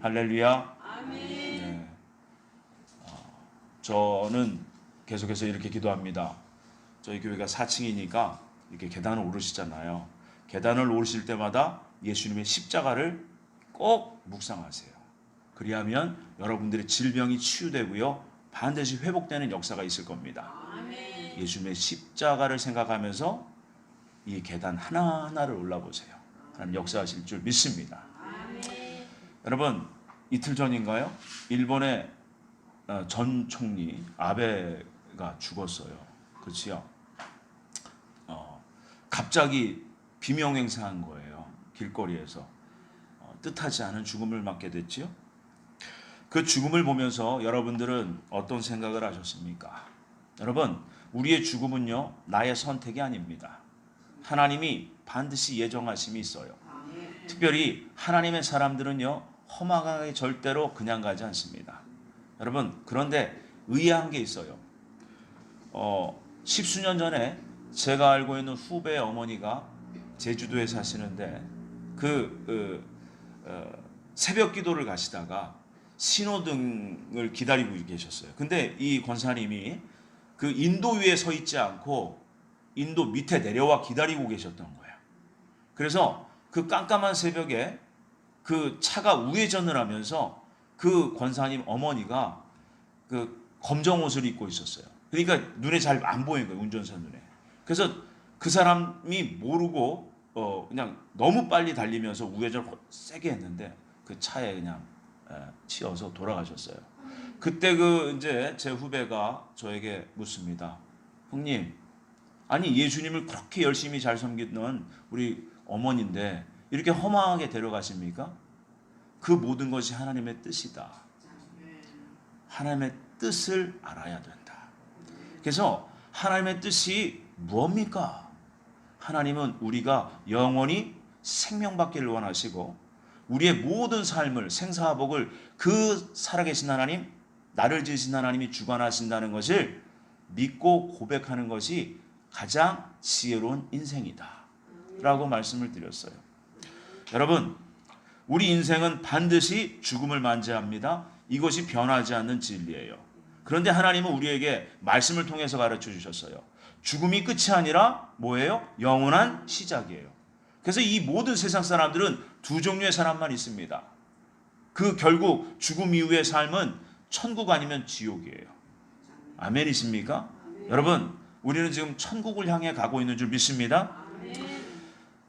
할렐루야. 아멘. 네. 저는 계속해서 이렇게 기도합니다. 저희 교회가 4층이니까 이렇게 계단을 오르시잖아요. 계단을 오르실 때마다 예수님의 십자가를 꼭 묵상하세요. 그리하면 여러분들의 질병이 치유되고요, 반드시 회복되는 역사가 있을 겁니다. 아멘. 예수님의 십자가를 생각하면서 이 계단 하나하나를 올라보세요. 하나님 역사하실 줄 믿습니다. 아멘. 여러분, 이틀 전인가요? 일본의 전 총리 아베가 죽었어요. 그렇지요? 갑자기 비명행사한 거예요. 길거리에서 뜻하지 않은 죽음을 맞게 됐지요. 그 죽음을 보면서 여러분들은 어떤 생각을 하셨습니까? 여러분, 우리의 죽음은요, 나의 선택이 아닙니다. 하나님이 반드시 예정하심이 있어요. 특별히 하나님의 사람들은요, 허망하게 절대로 그냥 가지 않습니다. 여러분, 그런데 의아한 게 있어요. 십수년 전에 제가 알고 있는 후배의 어머니가 제주도에 사시는데 새벽 기도를 가시다가 신호등을 기다리고 계셨어요. 근데 이 권사님이 그 인도 위에 서 있지 않고 인도 밑에 내려와 기다리고 계셨던 거예요. 그래서 그 깜깜한 새벽에 그 차가 우회전을 하면서 그 권사님 어머니가 그 검정 옷을 입고 있었어요. 그러니까 눈에 잘 안 보이는 거예요, 운전사 눈에. 그래서 그 사람이 모르고 그냥 너무 빨리 달리면서 우회전을 세게 했는데 그 차에 그냥 치여서 돌아가셨어요. 그때 이제 제 후배가 저에게 묻습니다. 형님, 아니 예수님을 그렇게 열심히 잘 섬기는 우리 어머니인데 이렇게 허망하게 데려가십니까? 그 모든 것이 하나님의 뜻이다. 하나님의 뜻을 알아야 된다. 그래서 하나님의 뜻이 무엇입니까? 하나님은 우리가 영원히 생명받기를 원하시고 우리의 모든 삶을, 생사화복을 그 살아계신 하나님, 나를 지으신 하나님이 주관하신다는 것을 믿고 고백하는 것이 가장 지혜로운 인생이다 라고 말씀을 드렸어요. 여러분, 우리 인생은 반드시 죽음을 맞이합니다. 이것이 변하지 않는 진리예요. 그런데 하나님은 우리에게 말씀을 통해서 가르쳐 주셨어요. 죽음이 끝이 아니라 뭐예요? 영원한 시작이에요. 그래서 이 모든 세상 사람들은 두 종류의 사람만 있습니다. 결국 죽음 이후의 삶은 천국 아니면 지옥이에요. 아멘이십니까? 여러분, 우리는 지금 천국을 향해 가고 있는 줄 믿습니다.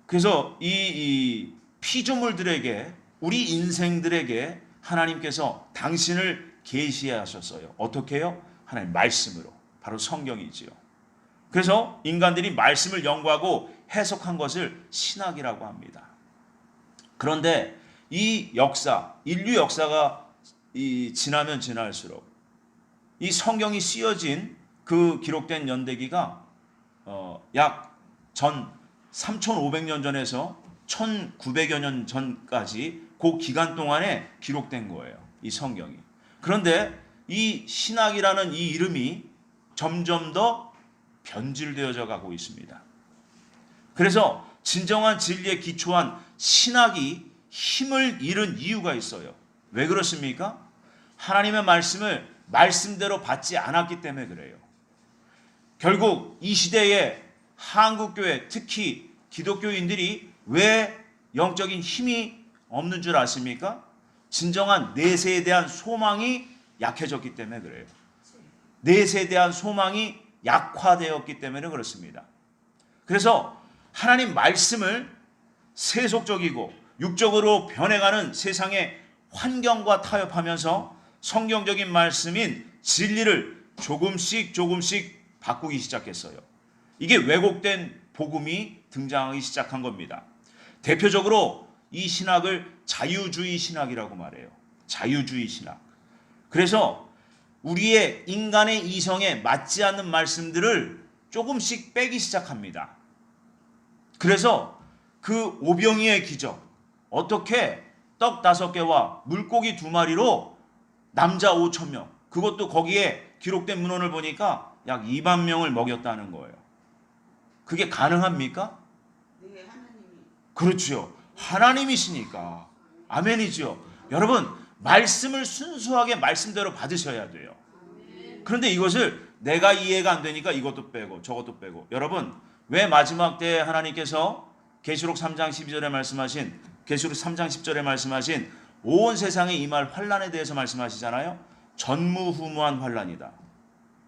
그래서 이 피조물들에게, 우리 인생들에게 하나님께서 당신을 계시하셨어요. 어떻게 해요? 하나님 말씀으로. 바로 성경이지요. 그래서 인간들이 말씀을 연구하고 해석한 것을 신학이라고 합니다. 그런데 이 역사, 인류 역사가 지나면 지날수록 이 성경이 쓰여진 그 기록된 연대기가 약 전 3,500년 전에서 1,900여 년 전까지 그 기간 동안에 기록된 거예요. 이 성경이. 그런데 이 신학이라는 이 이름이 점점 더 변질되어져 가고 있습니다. 그래서 진정한 진리에 기초한 신학이 힘을 잃은 이유가 있어요. 왜 그렇습니까? 하나님의 말씀을 말씀대로 받지 않았기 때문에 그래요. 결국 이 시대에 한국교회, 특히 기독교인들이 왜 영적인 힘이 없는 줄 아십니까? 진정한 내세에 대한 소망이 약해졌기 때문에 그래요. 내세에 대한 소망이 약화되었기 때문에 그렇습니다. 그래서 하나님 말씀을 세속적이고 육적으로 변해가는 세상의 환경과 타협하면서 성경적인 말씀인 진리를 조금씩 바꾸기 시작했어요. 이게 왜곡된 복음이 등장하기 시작한 겁니다. 대표적으로 이 신학을 자유주의 신학이라고 말해요. 자유주의 신학. 그래서 우리의 인간의 이성에 맞지 않는 말씀들을 조금씩 빼기 시작합니다. 그래서 그 오병이의 기적, 어떻게 떡 5개와 물고기 2마리로 남자 5,000명, 그것도 거기에 기록된 문헌을 보니까 약 2만 명을 먹였다는 거예요. 그게 가능합니까? 네, 하나님이. 그렇죠. 하나님이시니까. 아멘이죠. 여러분, 말씀을 순수하게 말씀대로 받으셔야 돼요. 그런데 이것을 내가 이해가 안 되니까 이것도 빼고 저것도 빼고. 여러분, 왜 마지막 때에 하나님께서 계시록 3장 12절에 말씀하신, 계시록 3장 10절에 말씀하신 온 세상에 임할 환난에 대해서 말씀하시잖아요. 전무후무한 환난이다.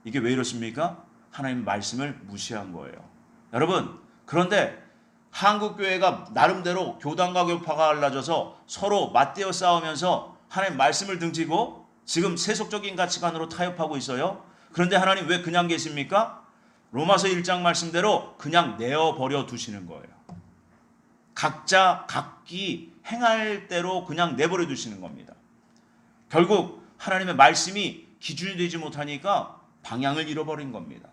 이게 왜 이렇습니까? 하나님 말씀을 무시한 거예요. 여러분, 그런데 한국교회가 나름대로 교단과 교파가 갈라져서 서로 맞대어 싸우면서 하나님 말씀을 등지고 지금 세속적인 가치관으로 타협하고 있어요. 그런데 하나님 왜 그냥 계십니까? 로마서 1장 말씀대로 그냥 내어버려 두시는 거예요. 각자 각기 행할 대로 그냥 내버려 두시는 겁니다. 결국 하나님의 말씀이 기준이 되지 못하니까 방향을 잃어버린 겁니다.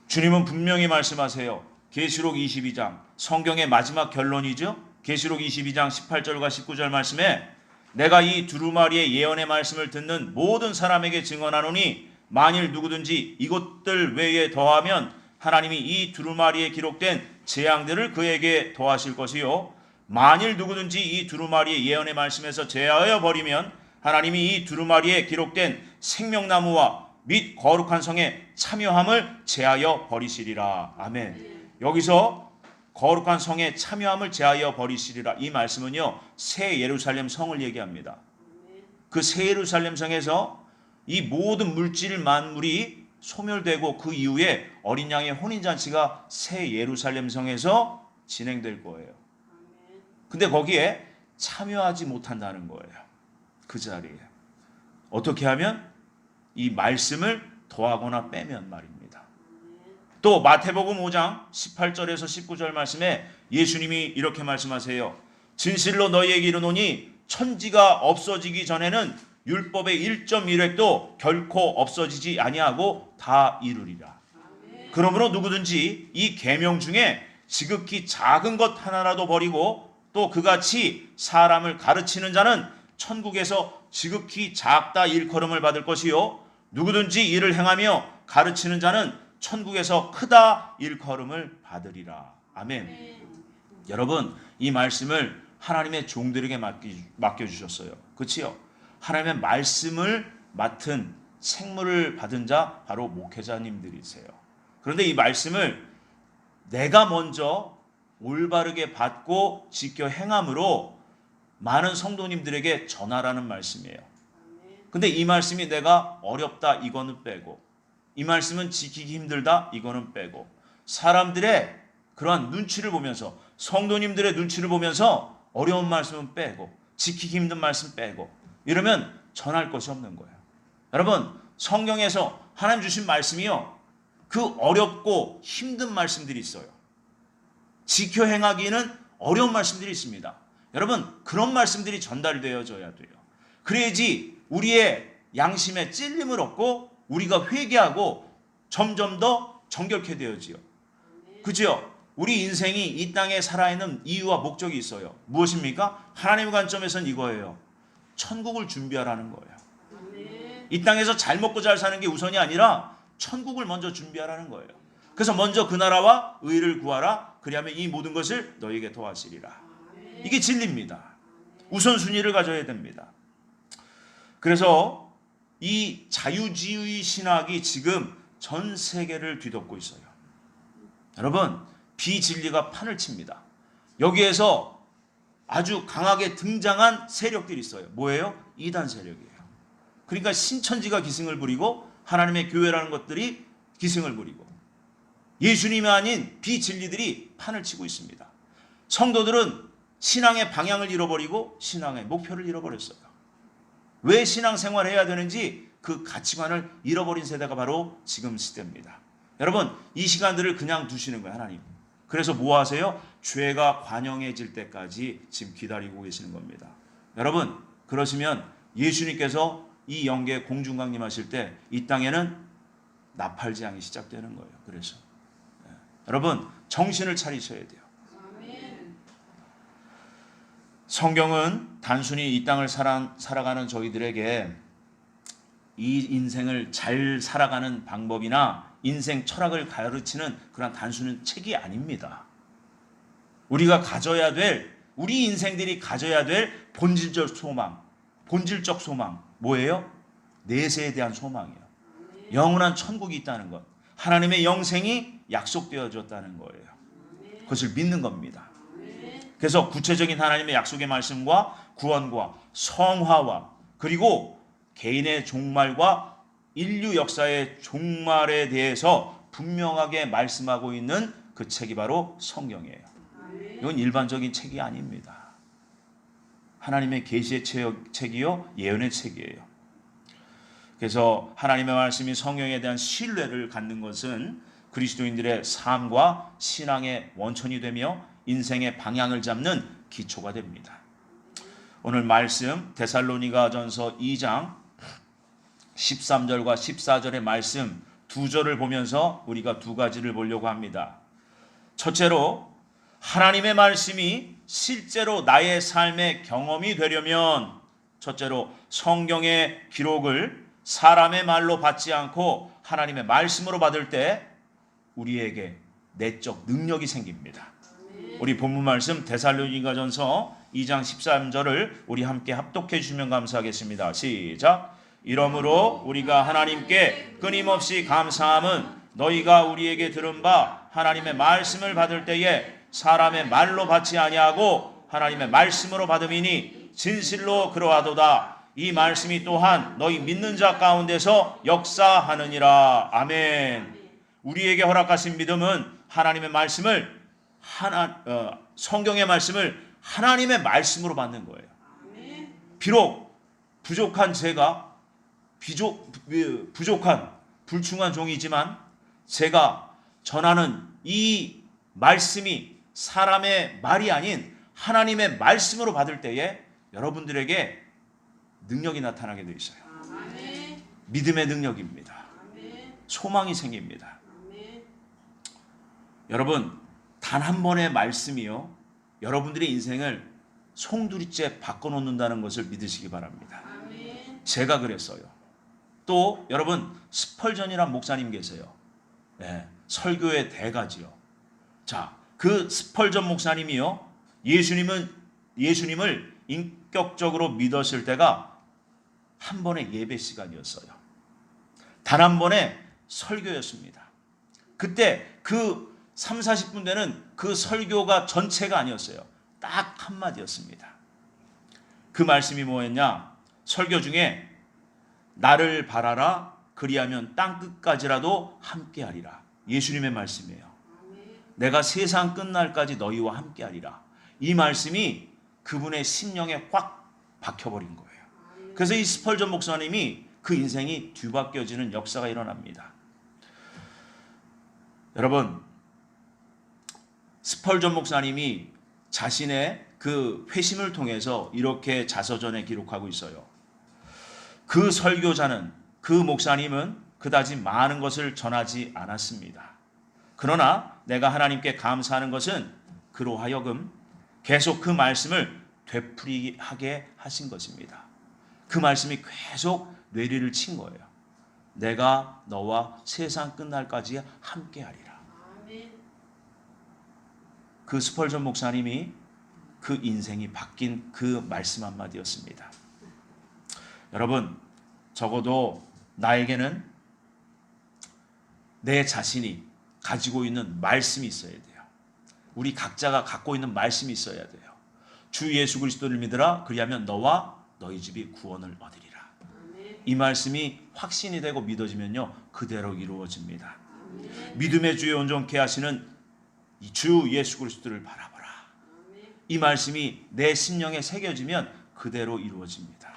주님은 분명히 말씀하세요. 계시록 22장, 성경의 마지막 결론이죠. 계시록 22장 18절과 19절 말씀에 내가 이 두루마리의 예언의 말씀을 듣는 모든 사람에게 증언하노니 만일 누구든지 이것들 외에 더하면 하나님이 이 두루마리에 기록된 재앙들을 그에게 더하실 것이요, 만일 누구든지 이 두루마리의 예언의 말씀에서 제하여 버리면 하나님이 이 두루마리에 기록된 생명나무와 및 거룩한 성에 참여함을 제하여 버리시리라. 아멘. 여기서 거룩한 성에 참여함을 제하여 버리시리라, 이 말씀은요, 새 예루살렘 성을 얘기합니다. 그 새 예루살렘 성에서 이 모든 물질 만물이 소멸되고 그 이후에 어린 양의 혼인잔치가 새 예루살렘 성에서 진행될 거예요. 근데 거기에 참여하지 못한다는 거예요. 그 자리에. 어떻게 하면? 이 말씀을 더하거나 빼면 말입니다. 또 마태복음 5장 18절에서 19절 말씀에 예수님이 이렇게 말씀하세요. 진실로 너희에게 이르노니 천지가 없어지기 전에는 율법의 1.1획도 결코 없어지지 아니하고 다 이루리라. 그러므로 누구든지 이 계명 중에 지극히 작은 것 하나라도 버리고 또 그같이 사람을 가르치는 자는 천국에서 지극히 작다 일컬음을 받을 것이요, 누구든지 이를 행하며 가르치는 자는 천국에서 크다 일컬음을 받으리라. 아멘. 여러분, 이 말씀을 하나님의 종들에게 맡겨주셨어요. 그렇지요? 하나님의 말씀을 맡은 생물을 받은 자 바로 목회자님들이세요. 그런데 이 말씀을 내가 먼저 올바르게 받고 지켜 행함으로 많은 성도님들에게 전하라는 말씀이에요. 근데 이 말씀이 내가 어렵다 이거는 빼고, 이 말씀은 지키기 힘들다 이거는 빼고, 사람들의 그러한 눈치를 보면서, 성도님들의 눈치를 보면서 어려운 말씀은 빼고 지키기 힘든 말씀 빼고 이러면 전할 것이 없는 거예요. 여러분, 성경에서 하나님 주신 말씀이요, 그 어렵고 힘든 말씀들이 있어요. 지켜 행하기는 어려운 말씀들이 있습니다. 여러분, 그런 말씀들이 전달되어져야 돼요. 그래야지 우리의 양심에 찔림을 얻고 우리가 회개하고 점점 더 정결케 되어지요. 그죠? 우리 인생이 이 땅에 살아있는 이유와 목적이 있어요. 무엇입니까? 하나님의 관점에서는 이거예요. 천국을 준비하라는 거예요. 이 땅에서 잘 먹고 잘 사는 게 우선이 아니라 천국을 먼저 준비하라는 거예요. 그래서 먼저 그 나라와 의를 구하라. 그리하면 이 모든 것을 너희에게 도와주리라. 이게 진리입니다. 우선순위를 가져야 됩니다. 그래서 이 자유주의 신학이 지금 전 세계를 뒤덮고 있어요. 여러분, 비진리가 판을 칩니다. 여기에서 아주 강하게 등장한 세력들이 있어요. 뭐예요? 이단 세력이에요. 그러니까 신천지가 기승을 부리고 하나님의 교회라는 것들이 기승을 부리고 예수님이 아닌 비진리들이 판을 치고 있습니다. 성도들은 신앙의 방향을 잃어버리고 신앙의 목표를 잃어버렸어요. 왜 신앙생활을 해야 되는지 그 가치관을 잃어버린 세대가 바로 지금 시대입니다. 여러분, 이 시간들을 그냥 두시는 거예요, 하나님. 그래서 뭐 하세요? 죄가 관영해질 때까지 지금 기다리고 계시는 겁니다. 여러분, 그러시면 예수님께서 이 영계 공중강림하실 때 이 땅에는 나팔재앙이 시작되는 거예요. 그래서 여러분, 정신을 차리셔야 돼요. 성경은 단순히 이 땅을 살아가는 저희들에게 이 인생을 잘 살아가는 방법이나 인생 철학을 가르치는 그런 단순한 책이 아닙니다. 우리가 가져야 될 우리 인생들이 가져야 될 본질적 소망 뭐예요? 내세에 대한 소망이에요. 영원한 천국이 있다는 것, 하나님의 영생이 약속되어졌다는 거예요. 그것을 믿는 겁니다. 그래서 구체적인 하나님의 약속의 말씀과 구원과 성화와 그리고 개인의 종말과 인류 역사의 종말에 대해서 분명하게 말씀하고 있는 그 책이 바로 성경이에요. 이건 일반적인 책이 아닙니다. 하나님의 계시의 책이요, 예언의 책이에요. 그래서 하나님의 말씀이 성경에 대한 신뢰를 갖는 것은 그리스도인들의 삶과 신앙의 원천이 되며 인생의 방향을 잡는 기초가 됩니다. 오늘 말씀 데살로니가전서 2장 13절과 14절의 말씀 두 절을 보면서 우리가 두 가지를 보려고 합니다. 첫째로 하나님의 말씀이 실제로 나의 삶의 경험이 되려면 첫째로 성경의 기록을 사람의 말로 받지 않고 하나님의 말씀으로 받을 때 우리에게 내적 능력이 생깁니다. 우리 본문 말씀 데살로니가전서 2장 13절을 우리 함께 합독해 주시면 감사하겠습니다. 시작. 이러므로 우리가 하나님께 끊임없이 감사함은 너희가 우리에게 들은 바 하나님의 말씀을 받을 때에 사람의 말로 받지 아니하고 하나님의 말씀으로 받음이니 진실로 그러하도다. 이 말씀이 또한 너희 믿는 자 가운데서 역사하느니라. 아멘. 우리에게 허락하신 믿음은 하나님의 말씀을 성경의 말씀을 하나님의 말씀으로 받는 거예요. 비록 부족한 제가 부족한 불충한 종이지만 제가 전하는 이 말씀이 사람의 말이 아닌 하나님의 말씀으로 받을 때에 여러분들에게 능력이 나타나게 되어 있어요. 믿음의 능력입니다. 소망이 생깁니다. 여러분, 단 한 번의 말씀이요, 여러분들의 인생을 송두리째 바꿔놓는다는 것을 믿으시기 바랍니다. 제가 그랬어요. 또 여러분, 스펄전이라는 목사님 계세요. 네, 설교의 대가지요. 자, 그 스펄전 목사님이요, 예수님을 인격적으로 믿었을 때가 한 번의 예배 시간이었어요. 단 한 번의 설교였습니다. 그때 그 30-40분 되는 그 설교가 전체가 아니었어요. 딱 한마디였습니다. 그 말씀이 뭐였냐? 설교 중에 나를 바라라, 그리하면 땅끝까지라도 함께하리라. 예수님의 말씀이에요. 내가 세상 끝날까지 너희와 함께하리라. 이 말씀이 그분의 심령에 꽉 박혀버린 거예요. 그래서 이 스펄전 목사님이 그 인생이 뒤바뀌어지는 역사가 일어납니다. 여러분, 스펄전 목사님이 자신의 그 회심을 통해서 이렇게 자서전에 기록하고 있어요. 그 설교자는, 그 목사님은 그다지 많은 것을 전하지 않았습니다. 그러나 내가 하나님께 감사하는 것은 그로 하여금 계속 그 말씀을 되풀이하게 하신 것입니다. 그 말씀이 계속 뇌리를 친 거예요. 내가 너와 세상 끝날까지 함께하리라. 그 스펄전 목사님이 그 인생이 바뀐 그 말씀 한마디였습니다. 여러분, 적어도 나에게는 내 자신이 가지고 있는 말씀이 있어야 돼요. 우리 각자가 갖고 있는 말씀이 있어야 돼요. 주 예수 그리스도를 믿으라, 그리하면 너와 너희 집이 구원을 얻으리라. 이 말씀이 확신이 되고 믿어지면요, 그대로 이루어집니다. 믿음의 주에 온전케 하시는 주 예수 그리스도를 바라보라. 이 말씀이 내 심령에 새겨지면 그대로 이루어집니다.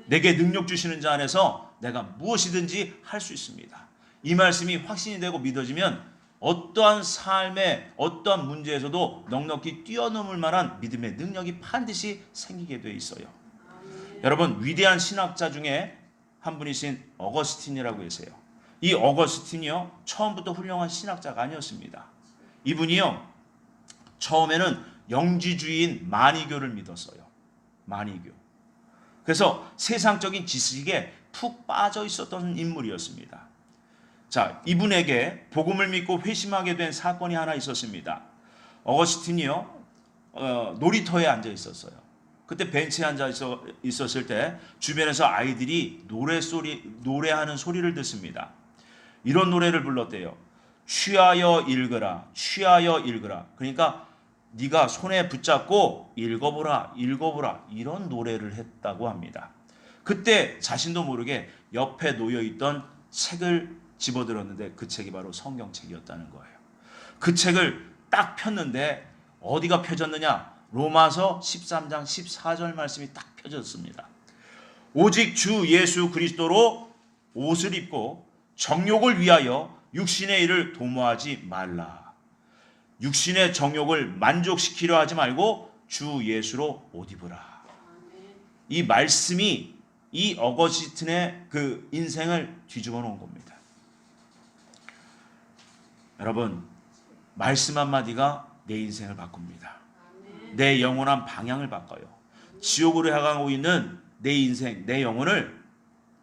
내게 능력 주시는 자 안에서 내가 무엇이든지 할 수 있습니다. 이 말씀이 확신이 되고 믿어지면 어떠한 삶의 어떠한 문제에서도 넉넉히 뛰어넘을 만한 믿음의 능력이 반드시 생기게 되어 있어요. 여러분, 위대한 신학자 중에 한 분이신 어거스틴이라고 계세요. 이 어거스틴이요, 처음부터 훌륭한 신학자가 아니었습니다. 이분이요, 처음에는 영지주의인 마니교를 믿었어요. 마니교. 그래서 세상적인 지식에 푹 빠져 있었던 인물이었습니다. 자, 이분에게 복음을 믿고 회심하게 된 사건이 하나 있었습니다. 어거스틴이요, 놀이터에 앉아 있었어요. 그때 벤치에 앉아 있었을 때 주변에서 아이들이 노래하는 소리를 듣습니다. 이런 노래를 불렀대요. 취하여 읽으라, 취하여 읽으라. 그러니까 네가 손에 붙잡고 읽어보라, 읽어보라, 이런 노래를 했다고 합니다. 그때 자신도 모르게 옆에 놓여있던 책을 집어들었는데 그 책이 바로 성경책이었다는 거예요. 그 책을 딱 폈는데 어디가 펴졌느냐? 로마서 13장 14절 말씀이 딱 펴졌습니다. 오직 주 예수 그리스도로 옷을 입고 정욕을 위하여 육신의 일을 도모하지 말라. 육신의 정욕을 만족시키려 하지 말고 주 예수로 옷 입으라. 이 말씀이 이 어거스틴의 그 인생을 뒤집어 놓은 겁니다. 여러분, 말씀 한마디가 내 인생을 바꿉니다. 내 영원한 방향을 바꿔요. 지옥으로 향하고 있는 내 인생, 내 영혼을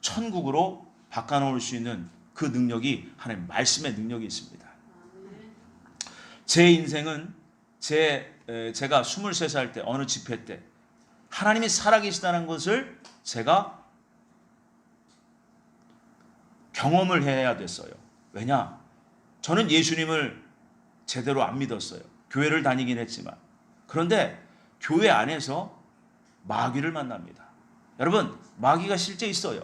천국으로 바꿔놓을 수 있는 그 능력이 하나님 말씀의 능력이 있습니다. 제 인생은 제가 23살 때 어느 집회 때 하나님이 살아계시다는 것을 제가 경험을 해야 됐어요. 왜냐? 저는 예수님을 제대로 안 믿었어요. 교회를 다니긴 했지만. 그런데 교회 안에서 마귀를 만납니다. 여러분, 마귀가 실제 있어요.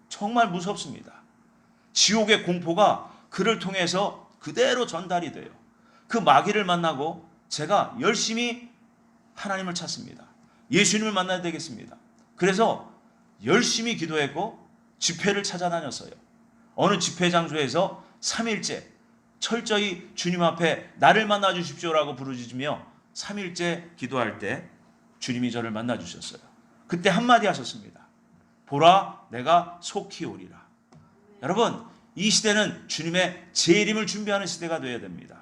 정말 무섭습니다. 지옥의 공포가 그를 통해서 그대로 전달이 돼요. 그 마귀를 만나고 제가 열심히 하나님을 찾습니다. 예수님을 만나야 되겠습니다. 그래서 열심히 기도했고 집회를 찾아다녔어요. 어느 집회 장소에서 3일째 철저히 주님 앞에 나를 만나 주십시오라고 부르짖으며 3일째 기도할 때 주님이 저를 만나 주셨어요. 그때 한마디 하셨습니다. 보라, 내가 속히 오리라. 여러분, 이 시대는 주님의 재림을 준비하는 시대가 되어야 됩니다.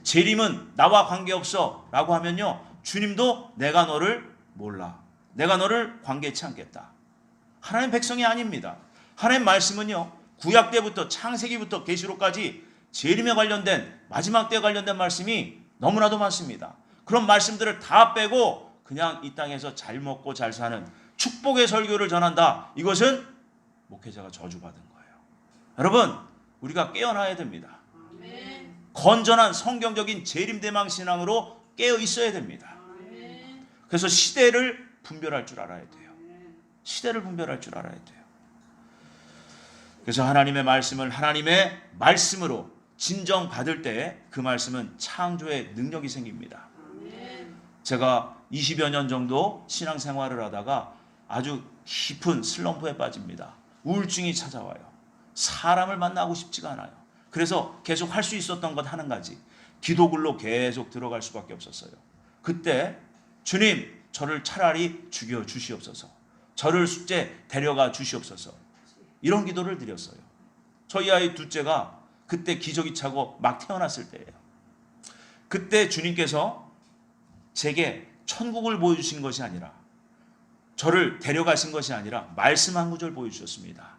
재림은 나와 관계없어 라고 하면요, 주님도 내가 너를 몰라, 내가 너를 관계치 않겠다. 하나님 백성이 아닙니다. 하나님 말씀은요, 구약 때부터 창세기부터 계시록까지 재림에 관련된, 마지막 때에 관련된 말씀이 너무나도 많습니다. 그런 말씀들을 다 빼고 그냥 이 땅에서 잘 먹고 잘 사는 축복의 설교를 전한다. 이것은 목회자가 저주받은 거예요. 여러분, 우리가 깨어나야 됩니다. 건전한 성경적인 재림대망 신앙으로 깨어 있어야 됩니다. 그래서 시대를 분별할 줄 알아야 돼요. 시대를 분별할 줄 알아야 돼요. 그래서 하나님의 말씀을 하나님의 말씀으로 진정받을 때 그 말씀은 창조의 능력이 생깁니다. 제가 20여 년 정도 신앙생활을 하다가 아주 깊은 슬럼프에 빠집니다. 우울증이 찾아와요. 사람을 만나고 싶지가 않아요. 그래서 계속 할 수 있었던 것 한 가지, 기도굴로 계속 들어갈 수밖에 없었어요. 그때 주님, 저를 차라리 죽여 주시옵소서, 저를 숙제 데려가 주시옵소서, 이런 기도를 드렸어요. 저희 아이 둘째가 그때 기저귀 차고 막 태어났을 때예요. 그때 주님께서 제게 천국을 보여주신 것이 아니라, 저를 데려가신 것이 아니라 말씀 한 구절 보여주셨습니다.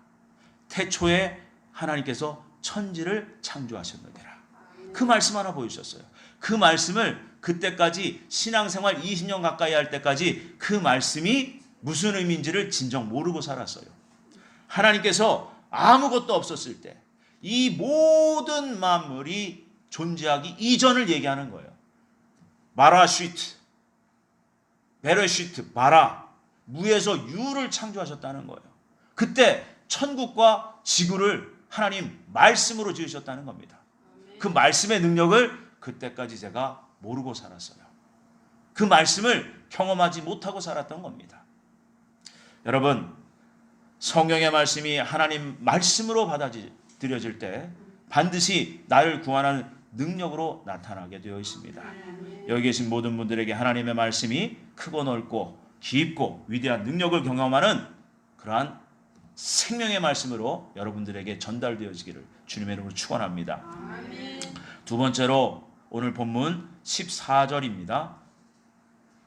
태초에 하나님께서 천지를 창조하셨느니라. 그 말씀 하나 보여주셨어요. 그 말씀을 그때까지 신앙생활 20년 가까이 할 때까지 그 말씀이 무슨 의미인지를 진정 모르고 살았어요. 하나님께서 아무것도 없었을 때 이 모든 만물이 존재하기 이전을 얘기하는 거예요. 마라쉬트, 베레쉬트, 바라, 무에서 유를 창조하셨다는 거예요. 그때 천국과 지구를 하나님 말씀으로 지으셨다는 겁니다. 그 말씀의 능력을 그때까지 제가 모르고 살았어요. 그 말씀을 경험하지 못하고 살았던 겁니다. 여러분, 성경의 말씀이 하나님 말씀으로 받아들여질 때 반드시 나를 구원하는 능력으로 나타나게 되어 있습니다. 여기 계신 모든 분들에게 하나님의 말씀이 크고 넓고 깊고 위대한 능력을 경험하는 그러한 생명의 말씀으로 여러분들에게 전달되어지기를 주님의 이름으로 축원합니다. 두 번째로 오늘 본문 14절입니다.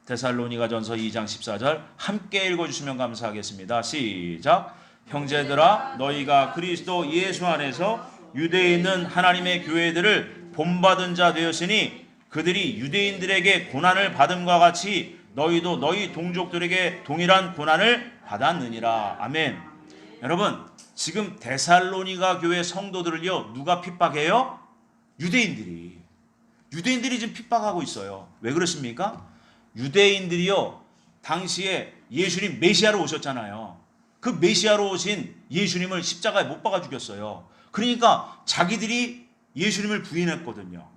데살로니가전서 2장 14절 함께 읽어주시면 감사하겠습니다. 시작. 형제들아, 너희가 그리스도 예수 안에서 유대에 있는 하나님의 교회들을 본받은 자 되었으니 그들이 유대인들에게 고난을 받음과 같이 너희도 너희 동족들에게 동일한 고난을 받았느니라. 아멘. 여러분, 지금 데살로니가 교회 성도들을요, 누가 핍박해요? 유대인들이 지금 핍박하고 있어요. 왜 그렇습니까? 유대인들이요, 당시에 예수님 메시아로 오셨잖아요. 그 메시아로 오신 예수님을 십자가에 못 박아 죽였어요. 그러니까 자기들이 예수님을 부인했거든요.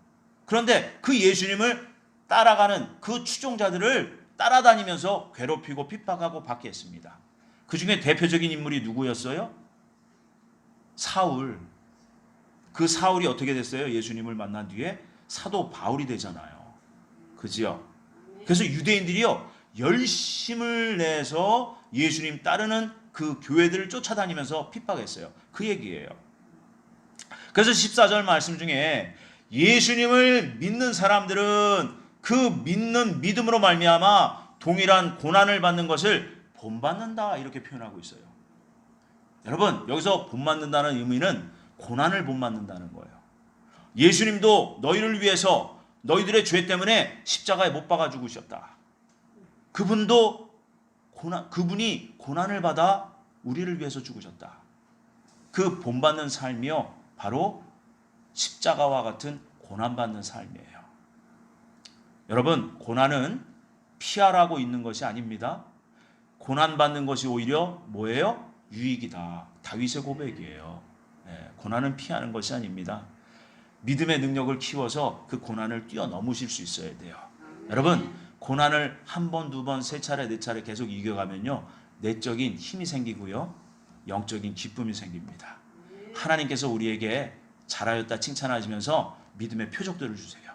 그런데 그 예수님을 따라가는 그 추종자들을 따라다니면서 괴롭히고 핍박하고 받게 했습니다. 그 중에 대표적인 인물이 누구였어요? 사울. 그 사울이 어떻게 됐어요? 예수님을 만난 뒤에 사도 바울이 되잖아요. 그지요? 그래서 유대인들이요, 열심을 내서 예수님 따르는 그 교회들을 쫓아다니면서 핍박했어요. 그 얘기예요. 그래서 14절 말씀 중에 예수님을 믿는 사람들은 그 믿는 믿음으로 말미암아 동일한 고난을 받는 것을 본받는다, 이렇게 표현하고 있어요. 여러분, 여기서 본받는다는 의미는 고난을 본받는다는 거예요. 예수님도 너희를 위해서 너희들의 죄 때문에 십자가에 못 박아 죽으셨다. 그분이 고난을 받아 우리를 위해서 죽으셨다. 그 본받는 삶이요, 바로 십자가와 같은 고난받는 삶이에요. 여러분, 고난은 피하라고 있는 것이 아닙니다. 고난받는 것이 오히려 뭐예요? 유익이다. 다윗의 고백이에요. 고난은 피하는 것이 아닙니다. 믿음의 능력을 키워서 그 고난을 뛰어넘으실 수 있어야 돼요. 여러분, 고난을 한 번, 두 번, 세 차례, 네 차례 계속 이겨가면요, 내적인 힘이 생기고요, 영적인 기쁨이 생깁니다. 하나님께서 우리에게 잘하였다 칭찬하시면서 믿음의 표적들을 주세요.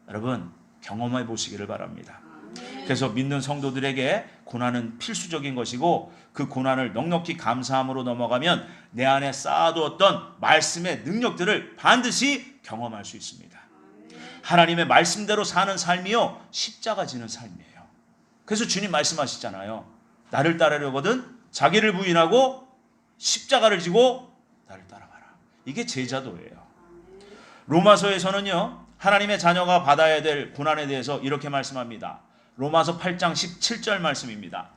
여러분, 경험해 보시기를 바랍니다. 그래서 믿는 성도들에게 고난은 필수적인 것이고, 그 고난을 넉넉히 감사함으로 넘어가면 내 안에 쌓아두었던 말씀의 능력들을 반드시 경험할 수 있습니다. 하나님의 말씀대로 사는 삶이요, 십자가 지는 삶이에요. 그래서 주님 말씀하시잖아요. 나를 따르려거든 자기를 부인하고 십자가를 지고 나를 따라가라. 이게 제자도예요. 로마서에서는요, 하나님의 자녀가 받아야 될 고난에 대해서 이렇게 말씀합니다. 로마서 8장 17절 말씀입니다.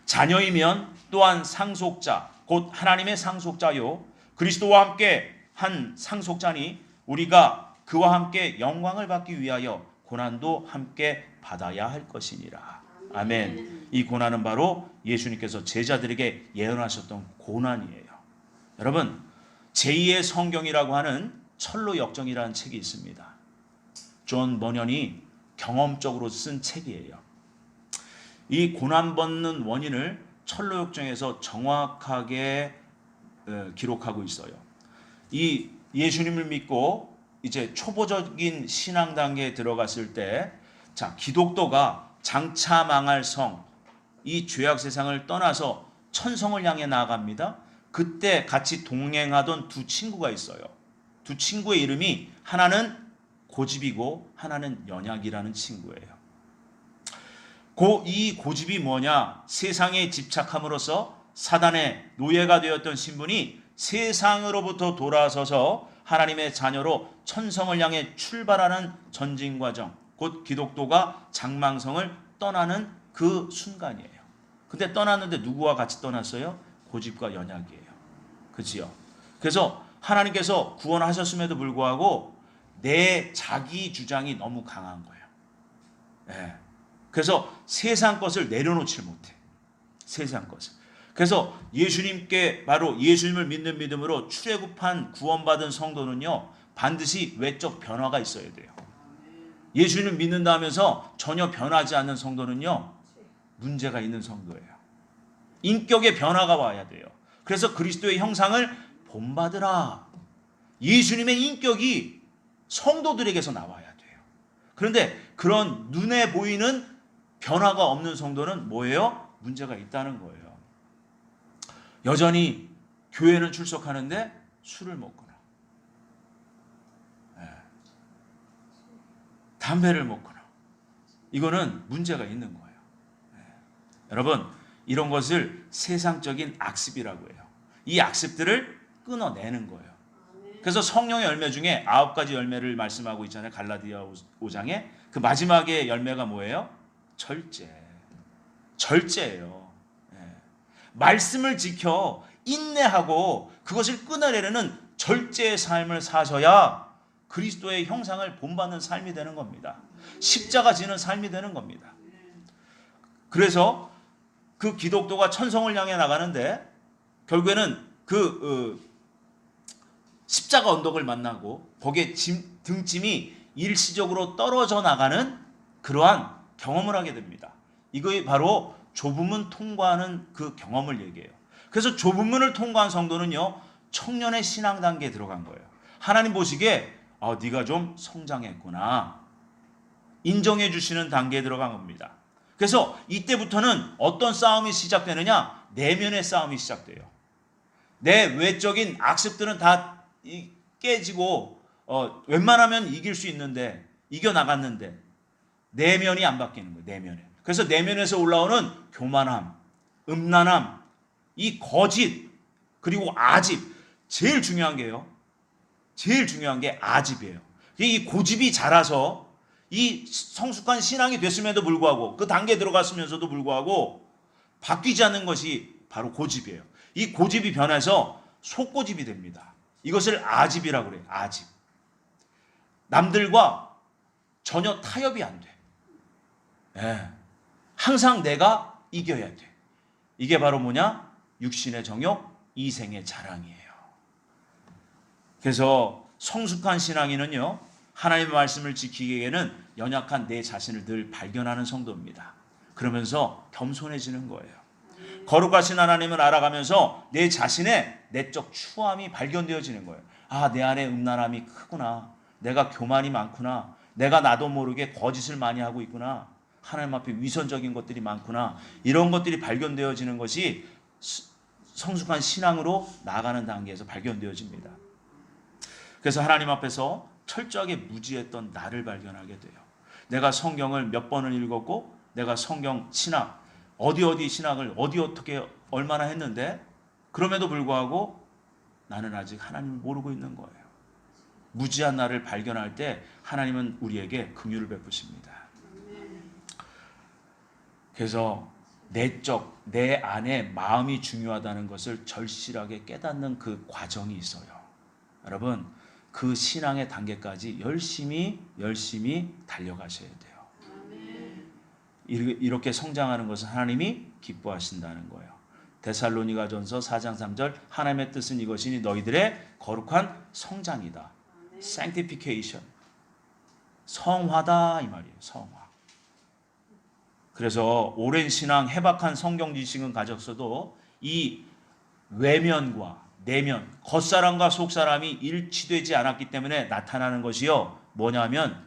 자녀이면 또한 상속자, 곧 하나님의 상속자요, 그리스도와 함께 한 상속자니 우리가 그와 함께 영광을 받기 위하여 고난도 함께 받아야 할 것이니라. 아멘. 이 고난은 바로 예수님께서 제자들에게 예언하셨던 고난이에요. 여러분, 제2의 성경이라고 하는 철로 역정이라는 책이 있습니다. 존 버년이 경험적으로 쓴 책이에요. 이 고난받는 원인을 철로 역정에서 정확하게 기록하고 있어요. 이 예수님을 믿고 이제 초보적인 신앙 단계에 들어갔을 때, 자, 기독도가 장차 망할 성, 이 죄악 세상을 떠나서 천성을 향해 나아갑니다. 그때 같이 동행하던 두 친구가 있어요. 두 친구의 이름이 하나는 고집이고 하나는 연약이라는 친구예요. 이 고집이 뭐냐? 세상에 집착함으로써 사단의 노예가 되었던 신분이 세상으로부터 돌아서서 하나님의 자녀로 천성을 향해 출발하는 전진 과정, 곧 기독도가 장망성을 떠나는 그 순간이에요. 근데 떠났는데 누구와 같이 떠났어요? 고집과 연약이에요. 그지요? 그래서 하나님께서 구원하셨음에도 불구하고 내 자기 주장이 너무 강한 거예요. 네. 그래서 세상 것을 내려놓지 못해. 세상 것을. 그래서 예수님께, 바로 예수님을 믿는 믿음으로 출애굽한 구원받은 성도는요, 반드시 외적 변화가 있어야 돼요. 예수님을 믿는다 하면서 전혀 변하지 않는 성도는요, 문제가 있는 성도예요. 인격의 변화가 와야 돼요. 그래서 그리스도의 형상을 본받으라. 예수님의 인격이 성도들에게서 나와야 돼요. 그런데 그런 눈에 보이는 변화가 없는 성도는 뭐예요? 문제가 있다는 거예요. 여전히 교회는 출석하는데 술을 먹거나, 담배를 먹거나, 이거는 문제가 있는 거예요. 여러분, 이런 것을 세상적인 악습이라고 해요. 이 악습들을 끊어내는 거예요. 그래서 성령의 열매 중에 9가지 열매를 말씀하고 있잖아요. 갈라디아 5장에. 그 마지막에 열매가 뭐예요? 절제. 절제예요. 예. 말씀을 지켜 인내하고 그것을 끊어내려는 절제의 삶을 사셔야 그리스도의 형상을 본받는 삶이 되는 겁니다. 십자가 지는 삶이 되는 겁니다. 그래서 그 기독도가 천성을 향해 나가는데 결국에는 십자가 언덕을 만나고 거기에 등짐이 일시적으로 떨어져 나가는 그러한 경험을 하게 됩니다. 이것이 바로 좁은 문 통과하는 그 경험을 얘기해요. 그래서 좁은 문을 통과한 성도는요, 청년의 신앙 단계에 들어간 거예요. 하나님 보시기에 네가 좀 성장했구나, 인정해 주시는 단계에 들어간 겁니다. 그래서 이때부터는 어떤 싸움이 시작되느냐? 내면의 싸움이 시작돼요. 내 외적인 악습들은 다 깨지고 웬만하면 이길 수 있는데, 이겨나갔는데 내면이 안 바뀌는 거예요. 내면에. 그래서 내면에서 올라오는 교만함, 음란함, 이 거짓, 그리고 아집. 제일 중요한 게요, 제일 중요한 게 아집이에요. 이 고집이 자라서 이 성숙한 신앙이 됐음에도 불구하고, 그 단계에 들어갔으면서도 불구하고 바뀌지 않는 것이 바로 고집이에요. 이 고집이 변해서 속고집이 됩니다. 이것을 아집이라고 그래요. 아집. 남들과 전혀 타협이 안 돼. 예. 항상 내가 이겨야 돼. 이게 바로 뭐냐? 육신의 정욕, 이생의 자랑이에요. 그래서 성숙한 신앙인은요, 하나님의 말씀을 지키기에는 연약한 내 자신을 늘 발견하는 성도입니다. 그러면서 겸손해지는 거예요. 거룩하신 하나님을 알아가면서 내 자신의 내적 추함이 발견되어지는 거예요. 내 안에 음란함이 크구나. 내가 교만이 많구나. 내가 나도 모르게 거짓을 많이 하고 있구나. 하나님 앞에 위선적인 것들이 많구나. 이런 것들이 발견되어지는 것이 성숙한 신앙으로 나아가는 단계에서 발견되어집니다. 그래서 하나님 앞에서 철저하게 무지했던 나를 발견하게 돼요. 내가 성경을 몇 번을 읽었고, 내가 성경 신학, 어디 신학을 어떻게 얼마나 했는데, 그럼에도 불구하고 나는 아직 하나님을 모르고 있는 거예요. 무지한 나를 발견할 때 하나님은 우리에게 긍휼을 베푸십니다. 그래서 내 안에 마음이 중요하다는 것을 절실하게 깨닫는 그 과정이 있어요. 여러분, 그 신앙의 단계까지 열심히 달려가셔야 돼요. 이렇게 성장하는 것은 하나님이 기뻐하신다는 거예요. 데살로니가전서 4장 3절, 하나님의 뜻은 이것이니 너희들의 거룩한 성장이다. sanctification. 성화다 이 말이에요. 성화. 그래서 오랜 신앙, 해박한 성경 지식은 가졌어도 이 외면과 내면, 겉사람과 속사람이 일치되지 않았기 때문에 나타나는 것이요, 뭐냐면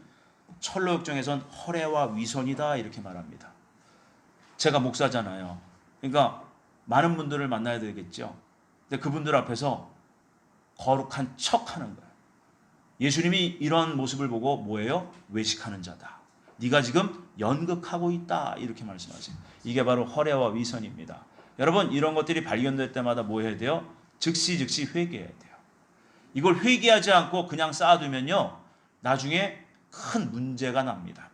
철로역정에선 허례와 위선이다 이렇게 말합니다. 제가 목사잖아요. 그러니까 많은 분들을 만나야 되겠죠. 근데 그분들 앞에서 거룩한 척하는 거예요. 예수님이 이런 모습을 보고 뭐예요? 외식하는 자다. 네가 지금 연극하고 있다 이렇게 말씀하세요. 이게 바로 허례와 위선입니다. 여러분, 이런 것들이 발견될 때마다 뭐 해야 돼요? 즉시 회개해야 돼요. 이걸 회개하지 않고 그냥 쌓아두면요, 나중에 큰 문제가 납니다.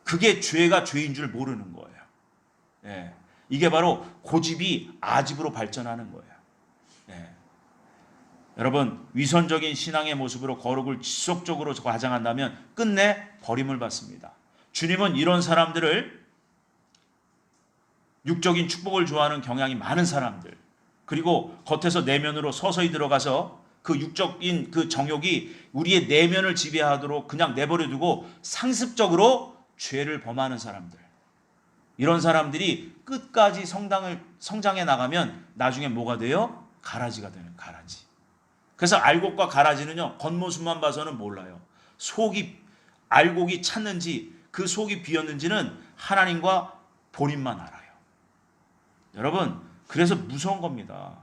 그게 죄가 죄인 줄 모르는 거예요. 예. 이게 바로 고집이 아집으로 발전하는 거예요. 예. 여러분, 위선적인 신앙의 모습으로 거룩을 지속적으로 과장한다면 끝내 버림을 받습니다. 주님은 이런 사람들을, 육적인 축복을 좋아하는 경향이 많은 사람들, 그리고 겉에서 내면으로 서서히 들어가서 그 육적인 그 정욕이 우리의 내면을 지배하도록 그냥 내버려두고 상습적으로 죄를 범하는 사람들, 이런 사람들이 끝까지 성장해 나가면 나중에 뭐가 돼요? 가라지가 되는, 가라지. 그래서 알곡과 가라지는요, 겉모습만 봐서는 몰라요. 속이, 알곡이 찼는지 그 속이 비었는지는 하나님과 본인만 알아요. 여러분, 그래서 무서운 겁니다.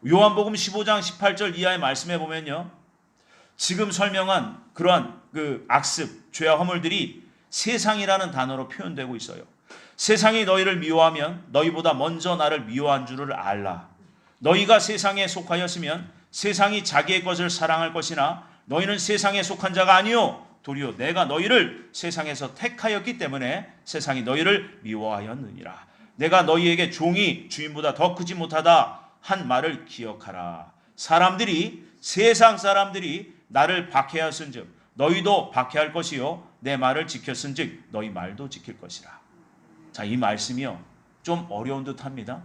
요한복음 15장 18절 이하의 말씀해 보면요, 지금 설명한 그러한 그 악습, 죄와 허물들이 세상이라는 단어로 표현되고 있어요. 세상이 너희를 미워하면 너희보다 먼저 나를 미워한 줄을 알라. 너희가 세상에 속하였으면 세상이 자기의 것을 사랑할 것이나 너희는 세상에 속한 자가 아니요 도리어 내가 너희를 세상에서 택하였기 때문에 세상이 너희를 미워하였느니라. 내가 너희에게 종이 주인보다 더 크지 못하다 한 말을 기억하라. 세상 사람들이 나를 박해하였은즉 너희도 박해할 것이요 내 말을 지켰은즉 너희 말도 지킬 것이라. 자, 이 말씀이요 좀 어려운 듯합니다.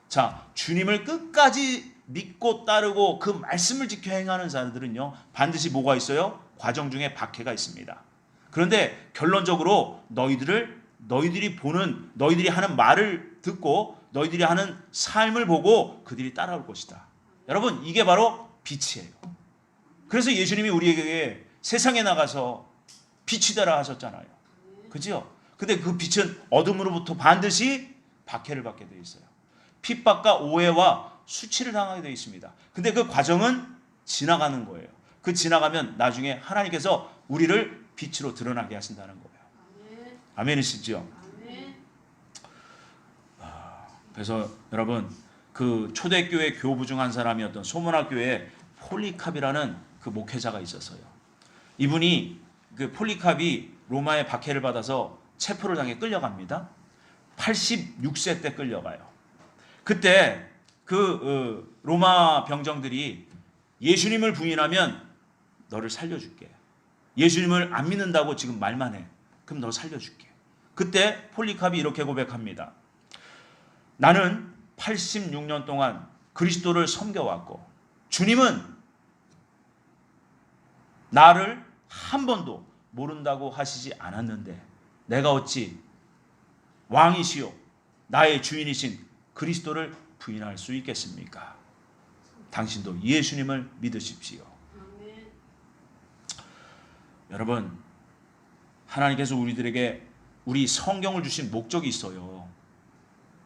자, 주님을 끝까지 믿고 따르고 그 말씀을 지켜 행하는 사람들은요 반드시 뭐가 있어요? 과정 중에 박해가 있습니다. 그런데 결론적으로 너희들이 하는 말을 듣고 너희들이 하는 삶을 보고 그들이 따라올 것이다. 여러분, 이게 바로 빛이에요. 그래서 예수님이 우리에게 세상에 나가서 빛이 되라 하셨잖아요. 그죠? 근데 그 빛은 어둠으로부터 반드시 박해를 받게 되어 있어요. 핍박과 오해와 수치를 당하게 되어 있습니다. 근데 그 과정은 지나가는 거예요. 그 지나가면 나중에 하나님께서 우리를 빛으로 드러나게 하신다는 거예요. 아멘이시죠? 그래서 여러분, 그 초대교회 교부 중 한 사람이었던 소문학교에 폴리캅이라는 그 목회자가 있었어요. 이분이 그 폴리캅이 로마의 박해를 받아서 체포를 당해 끌려갑니다. 86세 때 끌려가요. 그때 그 로마 병정들이 예수님을 부인하면 너를 살려줄게. 예수님을 안 믿는다고 지금 말만 해. 그럼 너 살려줄게. 그때 폴리캅이 이렇게 고백합니다. 나는 86년 동안 그리스도를 섬겨왔고 주님은 나를 한 번도 모른다고 하시지 않았는데 내가 어찌 왕이시요 나의 주인이신 그리스도를 부인할 수 있겠습니까? 당신도 예수님을 믿으십시오. 아멘. 여러분, 하나님께서 우리들에게 우리 성경을 주신 목적이 있어요.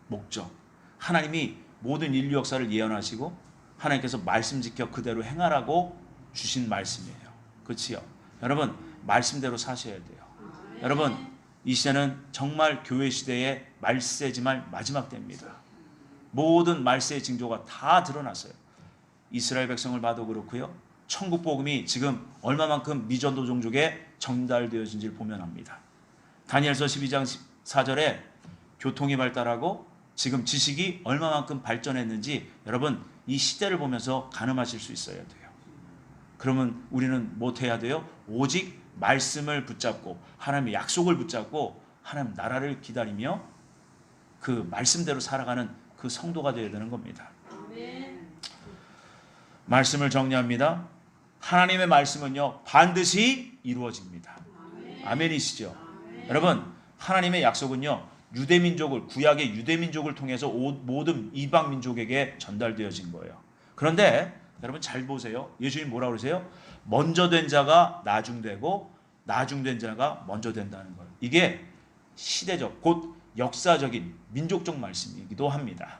목적. 하나님이 모든 인류 역사를 예언하시고 하나님께서 말씀 지켜 그대로 행하라고 주신 말씀이에요. 그렇지요? 여러분, 말씀대로 사셔야 돼요. 여러분, 이 시대는 정말 교회 시대의 말세지말 마지막 때입니다. 모든 말세의 징조가 다 드러났어요. 이스라엘 백성을 봐도 그렇고요. 천국 복음이 지금 얼마만큼 미전도 종족에 전달되어진지를 보면 압니다. 다니엘서 12장 4절에 교통이 발달하고 지금 지식이 얼마만큼 발전했는지 여러분 이 시대를 보면서 가늠하실 수 있어야 돼요. 그러면 우리는 못해야 돼요? 오직 말씀을 붙잡고 하나님의 약속을 붙잡고 하나님 나라를 기다리며 그 말씀대로 살아가는 그 성도가 되어야 되는 겁니다. 아멘. 말씀을 정리합니다. 하나님의 말씀은요 반드시 이루어집니다. 아멘. 아멘이시죠? 아멘. 여러분, 하나님의 약속은요 유대민족을 구약의 유대민족을 통해서 모든 이방민족에게 전달되어진 거예요. 그런데 여러분 잘 보세요. 예수님 뭐라고 그러세요? 먼저 된 자가 나중되고 나중된 자가 먼저 된다는 거예요. 이게 시대적 곧 역사적인 민족적 말씀이기도 합니다.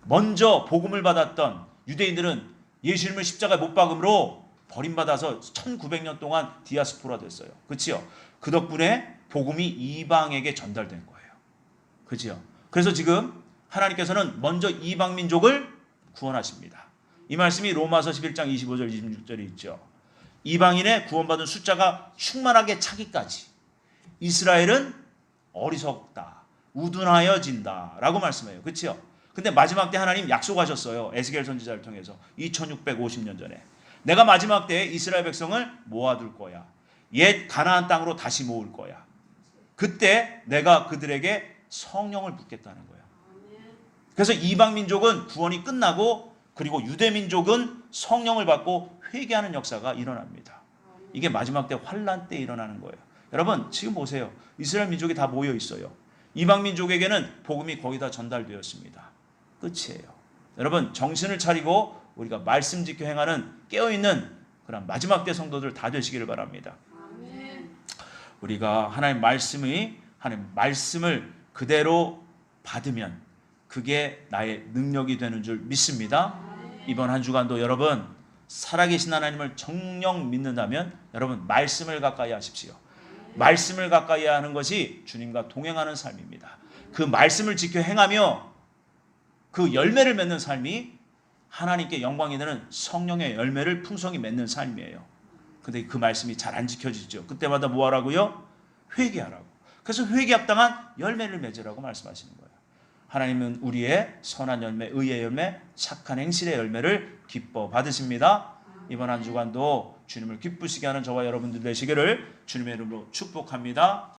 먼저 복음을 받았던 유대인들은 예수님을 십자가에 못 박음으로 버림받아서 1900년 동안 디아스포라 됐어요. 그렇지요? 그 덕분에 복음이 이방에게 전달된 거예요. 그렇지요? 그래서 지금 하나님께서는 먼저 이방 민족을 구원하십니다. 이 말씀이 로마서 11장 25절 26절에 있죠. 이방인의 구원받은 숫자가 충만하게 차기까지 이스라엘은 어리석다, 우둔하여진다 라고 말씀해요. 그렇죠? 근데 마지막 때 하나님 약속하셨어요. 에스겔 선지자를 통해서 2650년 전에 내가 마지막 때에 이스라엘 백성을 모아둘 거야. 옛 가나안 땅으로 다시 모을 거야. 그때 내가 그들에게 성령을 붓겠다는 거예요. 그래서 이방 민족은 구원이 끝나고 그리고 유대 민족은 성령을 받고 회개하는 역사가 일어납니다. 이게 마지막 때 환란 때 일어나는 거예요. 여러분 지금 보세요. 이스라엘 민족이 다 모여 있어요. 이방 민족에게는 복음이 거의 다 전달되었습니다. 끝이에요. 여러분 정신을 차리고 우리가 말씀 지켜 행하는 깨어있는 그런 마지막 때 성도들 다 되시기를 바랍니다. 우리가 하나님 말씀을 그대로 받으면 그게 나의 능력이 되는 줄 믿습니다. 이번 한 주간도 여러분 살아계신 하나님을 정녕 믿는다면 여러분 말씀을 가까이 하십시오. 말씀을 가까이 하는 것이 주님과 동행하는 삶입니다. 그 말씀을 지켜 행하며 그 열매를 맺는 삶이 하나님께 영광이 되는 성령의 열매를 풍성히 맺는 삶이에요. 근데 그 말씀이 잘 안 지켜지죠. 그때마다 뭐 하라고요? 회개하라고. 그래서 회개합당한 열매를 맺으라고 말씀하시는 거예요. 하나님은 우리의 선한 열매, 의의 열매, 착한 행실의 열매를 기뻐 받으십니다. 이번 한 주간도 주님을 기쁘시게 하는 저와 여러분들 되시기를 주님의 이름으로 축복합니다.